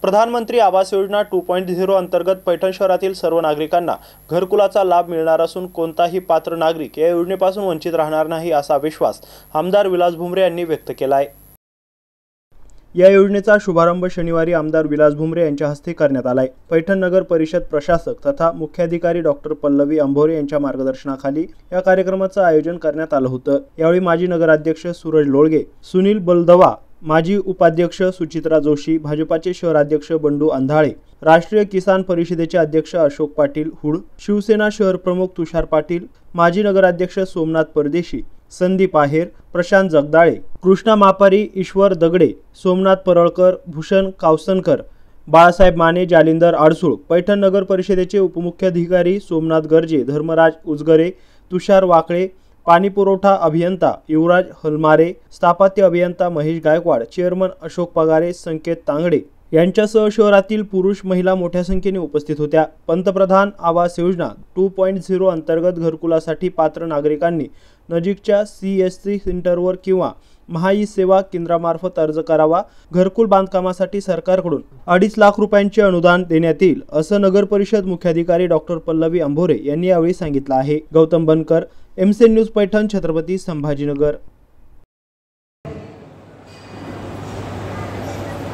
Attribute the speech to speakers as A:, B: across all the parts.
A: प्रधानमंत्री आवास योजना 2.0 अंतर्गत पैठण शहरातील सर्व नागरिकांना घरकुलाचा लाभ मिळणार असून कोणताही पात्र नागरिक या योजनेपासून वंचित राहणार नाही असा विश्वास आमदार विलास भुमरे यांनी व्यक्त केला आहे। या योजनेचा शुभारंभ शनिवारी आमदार विलास भुमरे यांच्या हस्ते करण्यात आला आहे। पैठण नगर परिषद प्रशासक तथा मुख्याधिकारी डॉक्टर पल्लवी अंभोरे यांच्या मार्गदर्शनाखाली या कार्यक्रमाचं आयोजन करण्यात आलं होतं। यावेळी माजी नगराध्यक्ष सूरज लोळगे, सुनील बलदवा, माजी उपाध्यक्ष सुचित्रा जोशी, भाजपाचे शहराध्यक्ष बंडू अंधाळे, राष्ट्रीय किसान परिषदेचे अध्यक्ष अशोक पाटील हुड, शिवसेना शहर प्रमुख तुषार पाटील, माजी नगराध्यक्ष सोमनाथ परदेशी, संदीप आहेर, प्रशांत जगदाळे, कृष्णा मापारी, ईश्वर दगडे, सोमनाथ परळकर, भूषण कावसनकर, बाळासाहेब माने, जालिंदर आडसूळ, पैठण नगर परिषदेचे उपमुख्याधिकारी सोमनाथ गर्जे, धर्मराज उजगरे, तुषार वाकळे, पाणी पुरवठा अभियंता युवराज हलमारे, स्थापत्य अभियंता महेश गायकवाड, चेअरमन अशोक पगारे, संकेत तांगडे यांच्यासह शहरातील पुरुष महिला मोठ्या संख्येने उपस्थित होत्या। पंतप्रधान आवास योजना 2.0 अंतर्गत घरकुलासाठी पात्र नागरिकांनी नजीकच्या CSC सेंटरवर किंवा महाई सेवा केंद्रामार्फत अर्ज करावा। घरकुल बांधकामासाठी सरकारकडून 2.5 लाख रुपयांचे अनुदान देण्यात येईल असं नगर परिषद मुख्याधिकारी डॉक्टर पल्लवी अंभोरे यांनी यावेळी सांगितलं आहे। गौतम बनकर, MCN न्यूज, पैठण, छत्रपती संभाजीनगर।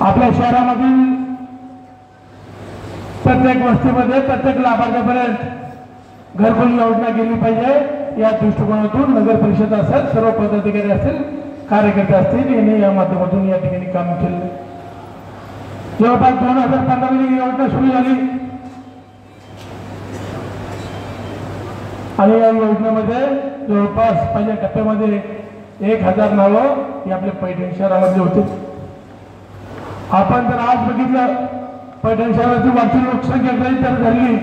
B: आपल्या शहरामधील प्रत्येक वस्तीमध्ये प्रत्येक लाभार्थ्यापर्यंत घरकुल योजना गेली पाहिजे या दृष्टिकोनातून नगर परिषद असेल, सर्व पदाधिकारी असेल, कार्यकर्ते असतील यांनी या माध्यमातून या ठिकाणी काम केले। जवळपास 2015 मध्ये योजना सुरू झाली आणि या योजनेमध्ये जवळपास पहिल्या टप्प्यामध्ये 1000 नावं ही आपल्या पैठण शहरामध्ये होते। आपण जर आज बघितलं पैठण शहराची वार्षिक लोकसंख्या जरी तर झाली,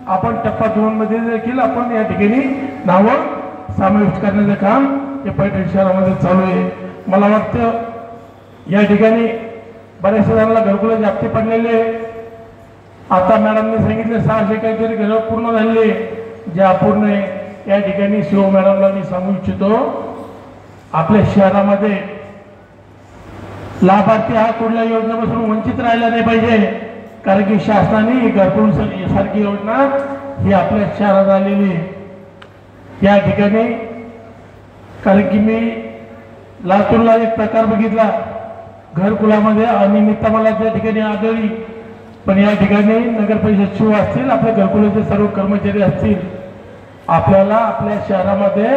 B: आपण टप्पा 2 मध्ये देखील आपण या ठिकाणी नावं समाविष्ट करण्याचं काम हे पैठण शहरामध्ये चालू आहे। मला वाटतं या ठिकाणी बऱ्याच जणांना घरकुलाची हप्ते पडलेले, आता मॅडमने सांगितले 600 काहीतरी घरं पूर्ण झाले, जे अपूर्ण आहे। या ठिकाणी शिव मॅडमला मी सांगू इच्छितो, आपल्या शहरामध्ये लाभार्थी हा कुठल्या योजनेपासून वंचित राहिला नाही पाहिजे, कारण की शासनाने घरकुल सारखी योजना ही आपल्या शहरात आलेली या ठिकाणी। कारण की मी लातूरला एक प्रकार बघितला, घरकुलामध्ये अनियमितता मला त्या ठिकाणी आढळली, पण या ठिकाणी नगर परिषद शिव असतील, आपल्या घरकुलाचे सर्व कर्मचारी असतील, आपल्याला आपल्या शहरामध्ये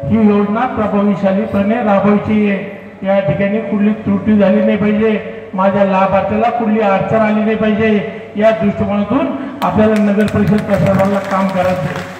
B: ही योजना प्रभावीशालीपणे राबवायची आहे। या ठिकाणी कुठली त्रुटी झाली नाही पाहिजे, माझ्या लाभार्थ्याला कुठली अडचण आली नाही पाहिजे, या दृष्टिकोनातून आपल्याला नगर परिषद प्रशासनाला काम करायचं आहे।